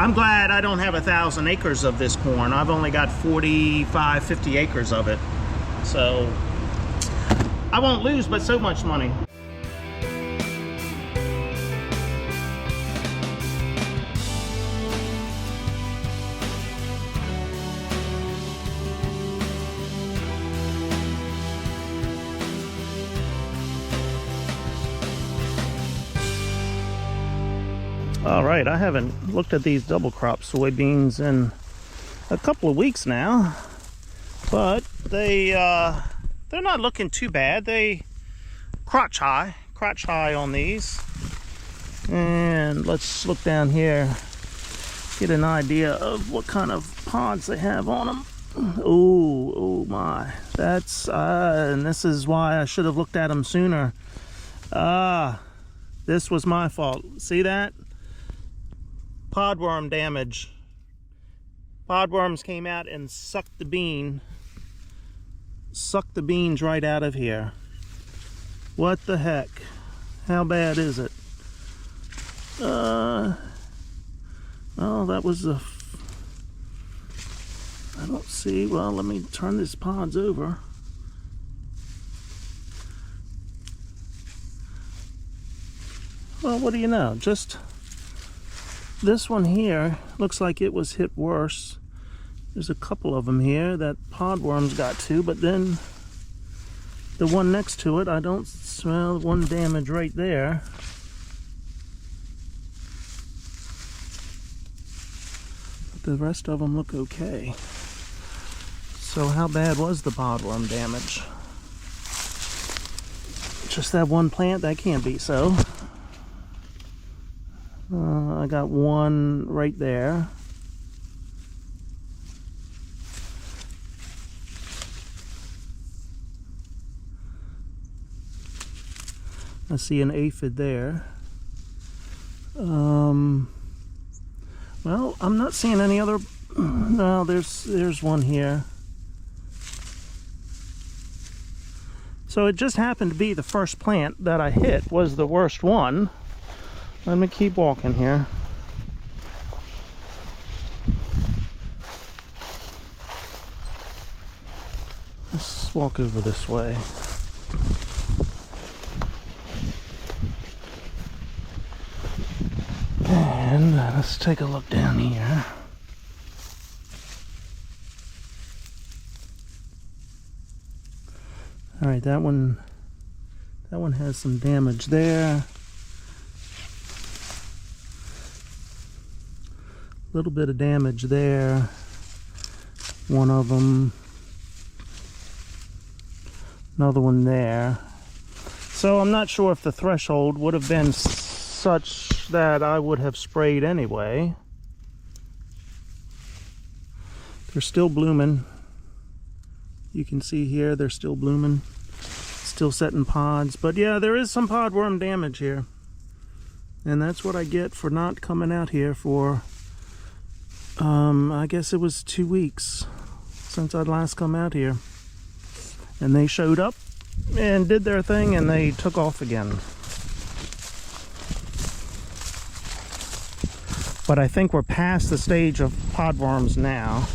I'm glad I don't have 1,000 acres of this corn. I've only got 45, 50 acres of it. So I won't lose but so much money. All right, I haven't looked at these double crop soybeans in a couple of weeks now, but they're not looking too bad. They crotch high on these. And let's look down here, get an idea of what kind of pods they have on them. Oh my, that's and this is why I should have looked at them sooner. This was my fault. See that? Podworm damage. Podworms came out and sucked the beans right out of here. What the heck? How bad is it? Oh, that was a... I don't see. Well, let me turn these pods over. Well, what do you know? Just this one here looks like it was hit worse. There's a couple of them here that podworms got to, but then the one next to it, I don't smell one damage right there. But the rest of them look okay. So how bad was the podworm damage? Just that one plant? That can't be so. I got one right there. I see an aphid there. Well, I'm not seeing any other. No, there's one here. So it just happened to be the first plant that I hit was the worst one. Let me keep walking here. Let's walk over this way. And let's take a look down here. All right, that one has some damage there. A little bit of damage there. One of them. Another one there. So I'm not sure if the threshold would have been such that I would have sprayed anyway. They're still blooming. You can see here they're still blooming. Still setting pods. But yeah, there is some podworm damage here. And that's what I get for not coming out here for I guess it was 2 weeks since I'd last come out here. And they showed up and did their thing and they took off again. But I think we're past the stage of podworms now.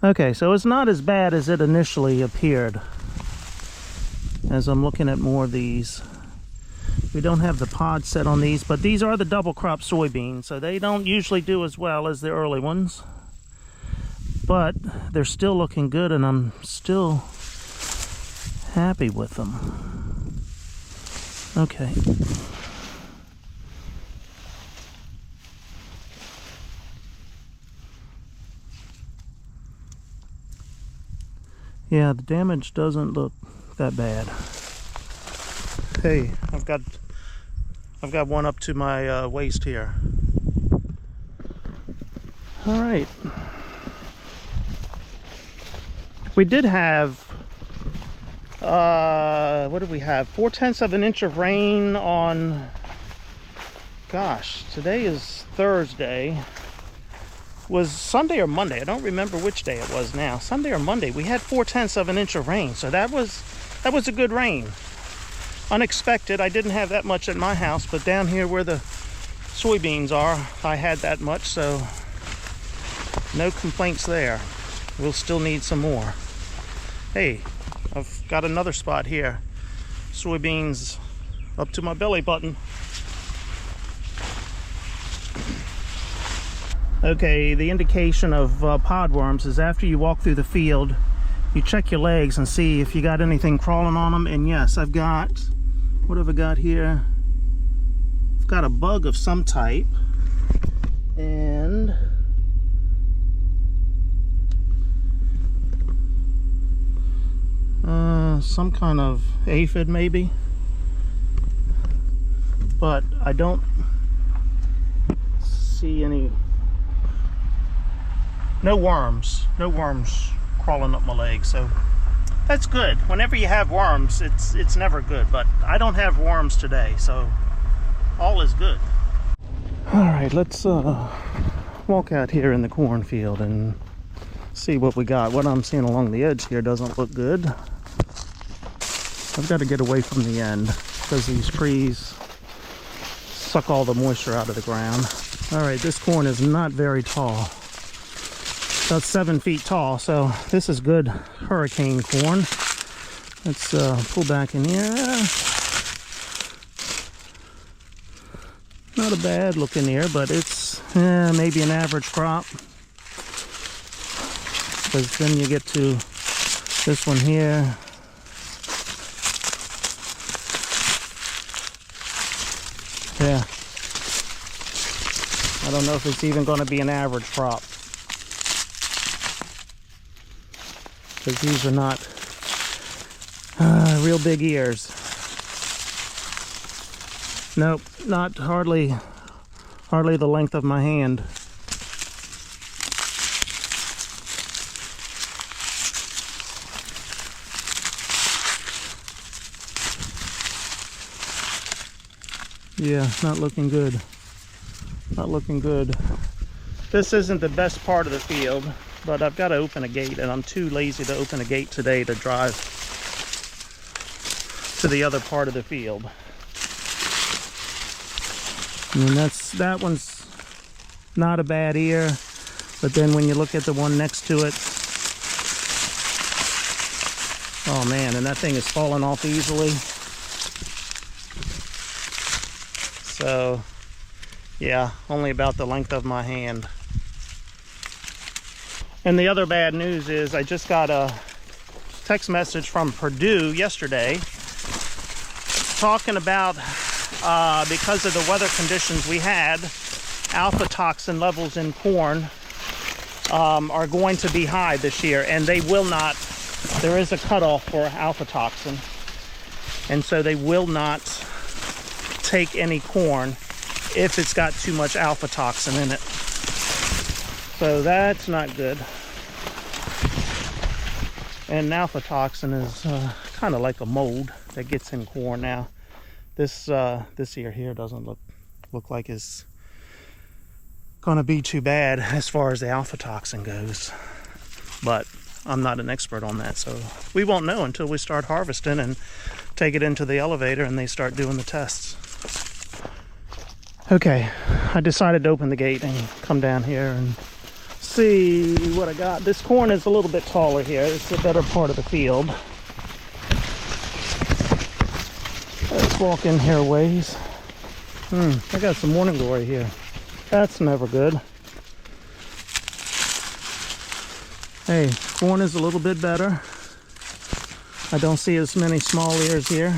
Okay, so it's not as bad as it initially appeared. As I'm looking at more of these. We don't have the pod set on these, but these are the double crop soybeans, so they don't usually do as well as the early ones. But they're still looking good, and I'm still happy with them. Okay. Yeah, the damage doesn't look that bad. Hey, I've got one up to my waist here. All right. We did have what did we have? 4/10 of an inch of rain on, gosh, today is Thursday. Was Sunday or Monday? I don't remember which day it was now. Sunday or Monday. We had 4/10 of an inch of rain. So that was that was a good rain. Unexpected. I didn't have that much at my house, but down here where the soybeans are, I had that much, so no complaints there. We'll still need some more. Hey, I've got another spot here. Soybeans up to my belly button. Okay, the indication of podworms is after you walk through the field, you check your legs and see if you got anything crawling on them. And yes, I've got, what have I got here? I've got a bug of some type, and some kind of aphid maybe, but I don't see any. No worms crawling up my leg, so that's good. Whenever you have worms, it's never good, but I don't have worms today, so all is good. All right, let's walk out here in the cornfield and see what we got. What I'm seeing along the edge here doesn't look good. I've got to get away from the end because these trees suck all the moisture out of the ground. All right, this corn is not very tall. About 7 feet tall, so this is good hurricane corn. Let's pull back in here. Not a bad looking ear, but it's maybe an average crop. Because then you get to this one here. Yeah. I don't know if it's even going to be an average crop. Because these are not real big ears. Nope, not hardly the length of my hand. Yeah, not looking good. Not looking good. This isn't the best part of the field, but I've got to open a gate, and I'm too lazy to open a gate today to drive to the other part of the field. I mean, that one's not a bad ear, but then when you look at the one next to it, oh man, and that thing is falling off easily. So yeah, only about the length of my hand. And the other bad news is I just got a text message from Purdue yesterday talking about because of the weather conditions we had, alpha toxin levels in corn are going to be high this year, and they will not. There is a cutoff for alpha toxin, and so they will not take any corn if it's got too much alpha toxin in it. So that's not good. And alpha toxin is kind of like a mold that gets in corn. Now this ear here doesn't look like it's gonna be too bad as far as the alpha toxin goes, but I'm not an expert on that, so we won't know until we start harvesting and take it into the elevator and they start doing the tests. Okay, I decided to open the gate and come down here and see what I got. This corn is a little bit taller here. It's the better part of the field. Let's walk in here a ways. I got some morning glory here. That's never good. Hey, corn is a little bit better. I don't see as many small ears here.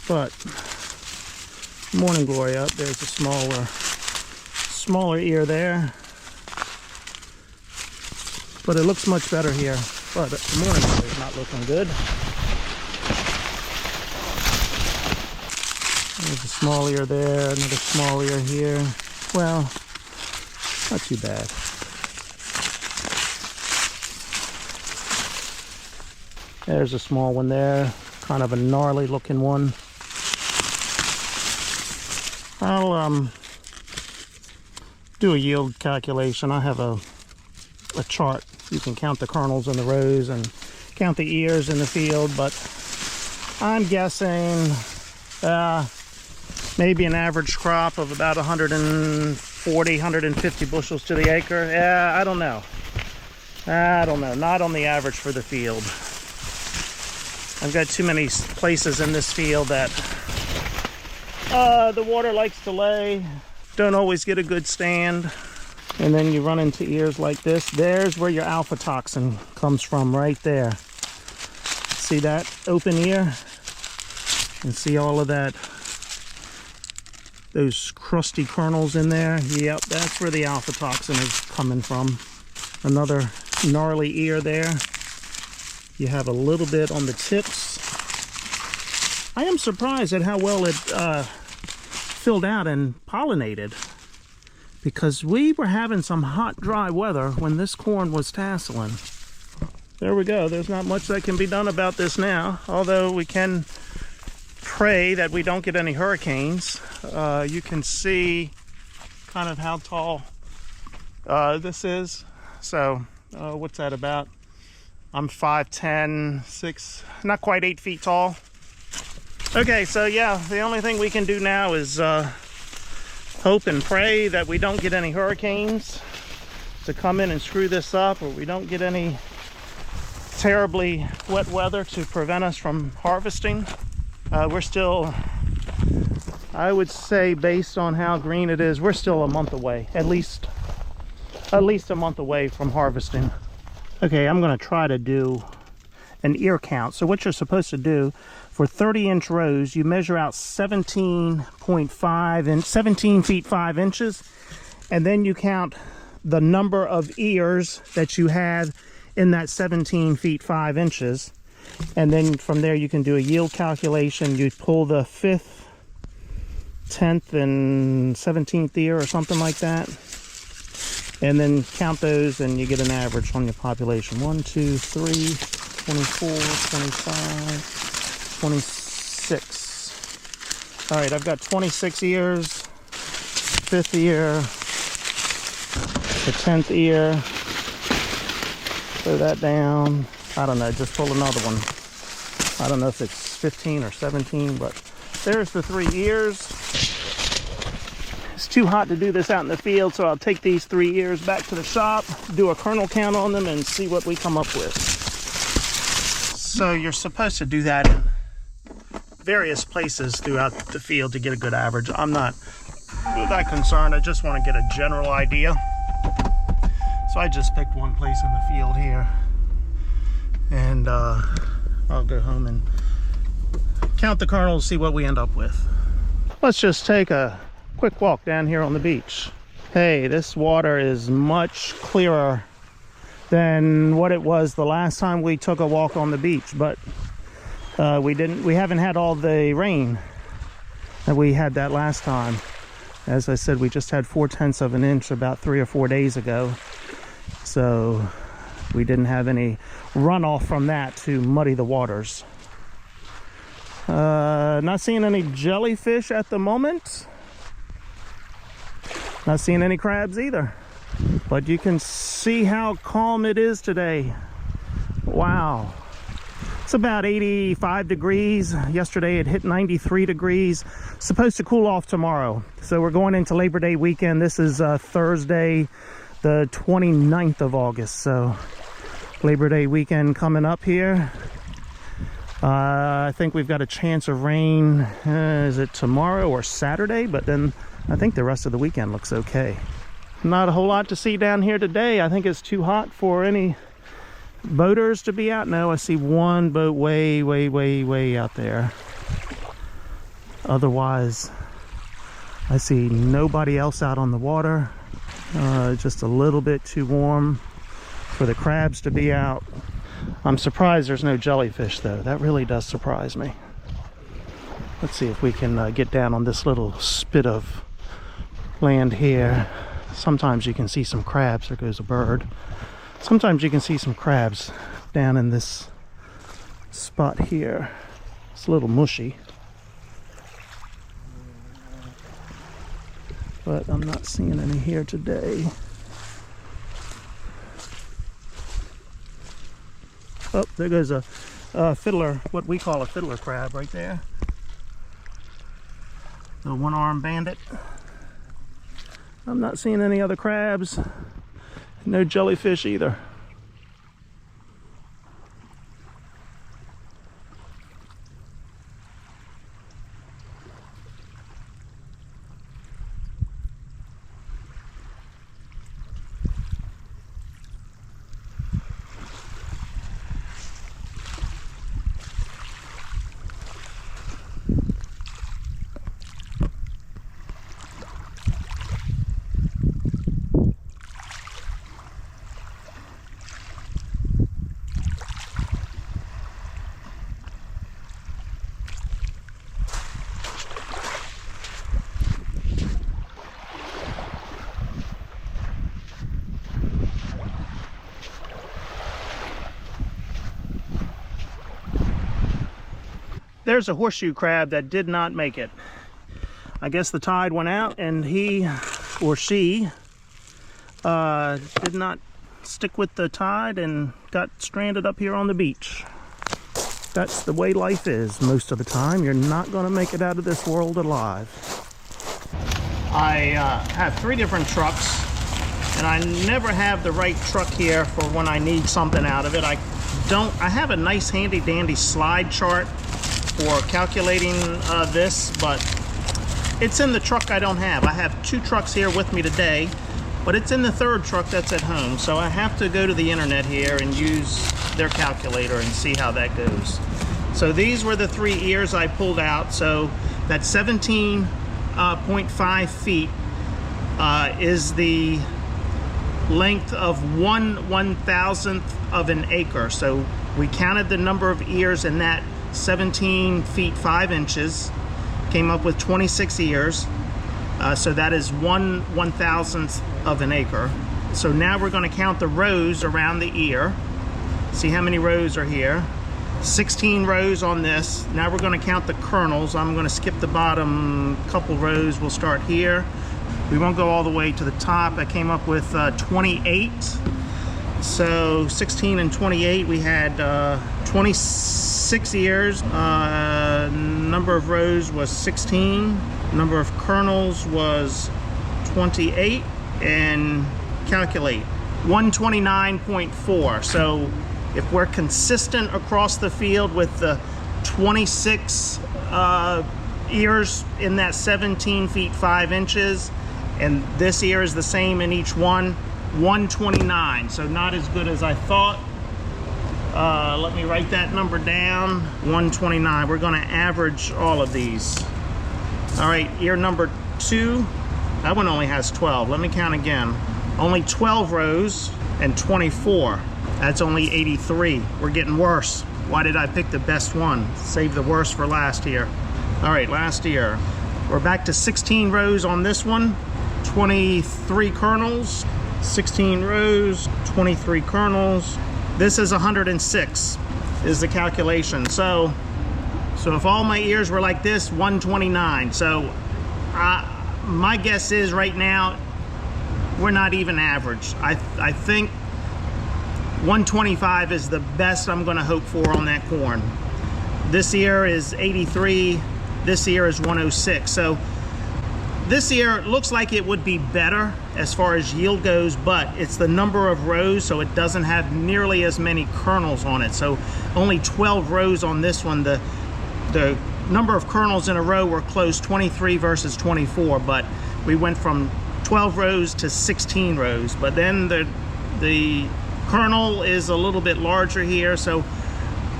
But morning glory up, there's a smaller ear there. But it looks much better here. But the morning glory is not looking good. There's a small ear there, another small ear here. Well, not too bad. There's a small one there, kind of a gnarly looking one. do a yield calculation. I have a chart. You can count the kernels in the rows and count the ears in the field, but I'm guessing maybe an average crop of about 140, 150 bushels to the acre. Yeah, I don't know. Not on the average for the field. I've got too many places in this field that the water likes to lay. Don't always get a good stand. And then you run into ears like this. There's where your alpha toxin comes from, right there. See that open ear? And see all of that, those crusty kernels in there? Yep, that's where the alpha toxin is coming from. Another gnarly ear there. You have a little bit on the tips. I am surprised at how well it filled out and pollinated, because we were having some hot, dry weather when this corn was tasseling. There we go. There's not much that can be done about this now, although we can pray that we don't get any hurricanes. You can see kind of how tall this is. So what's that about? I'm 5'10", 6, not quite 8 feet tall. Okay, so yeah, the only thing we can do now is hope and pray that we don't get any hurricanes to come in and screw this up, or we don't get any terribly wet weather to prevent us from harvesting. We're still, I would say, based on how green it is, we're still a month away, at least a month away from harvesting. Okay, I'm going to try to do an ear count. So what you're supposed to do, for 30-inch rows, you measure out 17.5 and 17 feet 5 inches, and then you count the number of ears that you have in that 17 feet 5 inches, and then from there you can do a yield calculation. You pull the 5th, 10th, and 17th ear or something like that, and then count those, and you get an average on your population. 1, 2, 3, 24, 25, 26. All right, I've got 26 ears, 5th ear, the 10th ear. Throw that down. I don't know, just pull another one. I don't know if it's 15 or 17, but there's the 3 ears. It's too hot to do this out in the field, so I'll take these 3 ears back to the shop, do a kernel count on them, and see what we come up with. So you're supposed to do that in various places throughout the field to get a good average. I'm not that concerned. I just want to get a general idea. So I just picked one place in the field here, and I'll go home and count the kernels, see what we end up with. Let's just take a quick walk down here on the beach. Hey, this water is much clearer than what it was the last time we took a walk on the beach, but we haven't had all the rain that we had that last time. As I said, we just had 4/10 of an inch about 3 or 4 days ago, so we didn't have any runoff from that to muddy the waters. Not seeing any jellyfish at the moment. Not seeing any crabs either. But you can see how calm it is today. Wow. It's about 85 degrees. Yesterday it hit 93 degrees. Supposed to cool off tomorrow. So we're going into Labor Day weekend. This is Thursday, the 29th of August. So Labor Day weekend coming up here. I think we've got a chance of rain. Is it tomorrow or Saturday? But then I think the rest of the weekend looks okay. Not a whole lot to see down here today. I think it's too hot for any boaters to be out. No, I see one boat way out there. Otherwise, I see nobody else out on the water. Just a little bit too warm for the crabs to be out. I'm surprised there's no jellyfish though. That really does surprise me. Let's see if we can get down on this little spit of land here. Sometimes you can see some crabs. There goes a bird. Sometimes you can see some crabs down in this spot here. It's a little mushy. but I'm not seeing any here today. Oh, there goes a fiddler, what we call a fiddler crab right there. The one-armed bandit. I'm not seeing any other crabs. No jellyfish either. There's a horseshoe crab that did not make it. I guess the tide went out and he or she did not stick with the tide and got stranded up here on the beach. That's the way life is most of the time. You're not going to make it out of this world alive. I have 3 different trucks, and I never have the right truck here for when I need something out of it. I have a nice handy dandy slide chart for calculating this, but it's in the truck I don't have. I have 2 trucks here with me today, but it's in the 3rd truck that's at home. So I have to go to the internet here and use their calculator and see how that goes. So these were the 3 ears I pulled out. So that 17.5 feet is the length of 1/1000th of an acre. So we counted the number of ears in that 17 feet 5 inches, came up with 26 ears. So that is 1/1000th of an acre. So now we're going to count the rows around the ear. See how many rows are here. 16 rows on this. Now we're going to count the kernels. I'm going to skip the bottom couple rows. We'll start here. We won't go all the way to the top. I came up with 28. So 16 and 28, we had 26 ears. Number of rows was 16. Number of kernels was 28. And calculate 129.4. So if we're consistent across the field with the 26 ears in that 17 feet 5 inches, and this ear is the same in each one, 129. So not as good as I thought. Let me write that number down. 129. We're going to average all of these. All right, ear number 2. That one only has 12. Let me count again. Only 12 rows and 24. That's only 83. We're getting worse. Why did I pick the best one? Save the worst for last ear. All right, last ear. We're back to 16 rows on this one. 23 kernels. 16 rows, 23 kernels. This is 106 is the calculation. So if all my ears were like this, 129. So my guess is right now we're not even average. I think 125 is the best I'm going to hope for on that corn. This ear is 83. This ear is 106. So this ear looks like it would be better as far as yield goes, but it's the number of rows, so it doesn't have nearly as many kernels on it. So only 12 rows on this one. The number of kernels in a row were close, 23 versus 24, but we went from 12 rows to 16 rows. But then the kernel is a little bit larger here, so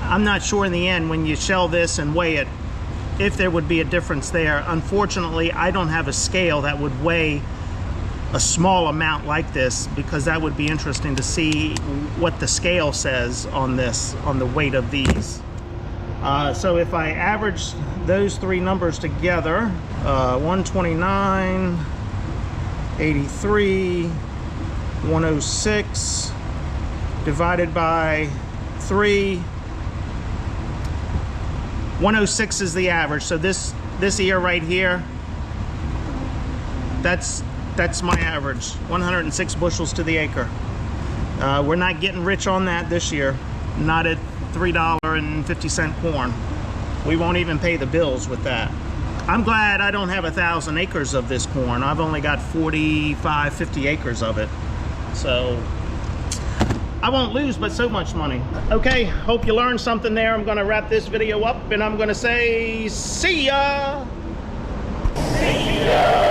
I'm not sure in the end when you shell this and weigh it if there would be a difference there. Unfortunately, I don't have a scale that would weigh a small amount like this, because that would be interesting to see what the scale says on this, on the weight of these. So if I average those 3 numbers together, 129, 83, 106 divided by 3, 106 is the average. So this ear right here That's my average, 106 bushels to the acre. We're not getting rich on that this year, not at $3.50 corn. We won't even pay the bills with that. I'm glad I don't have 1,000 acres of this corn. I've only got 45, 50 acres of it. So I won't lose but so much money. Okay, hope you learned something there. I'm gonna wrap this video up and I'm gonna say, see ya! See ya!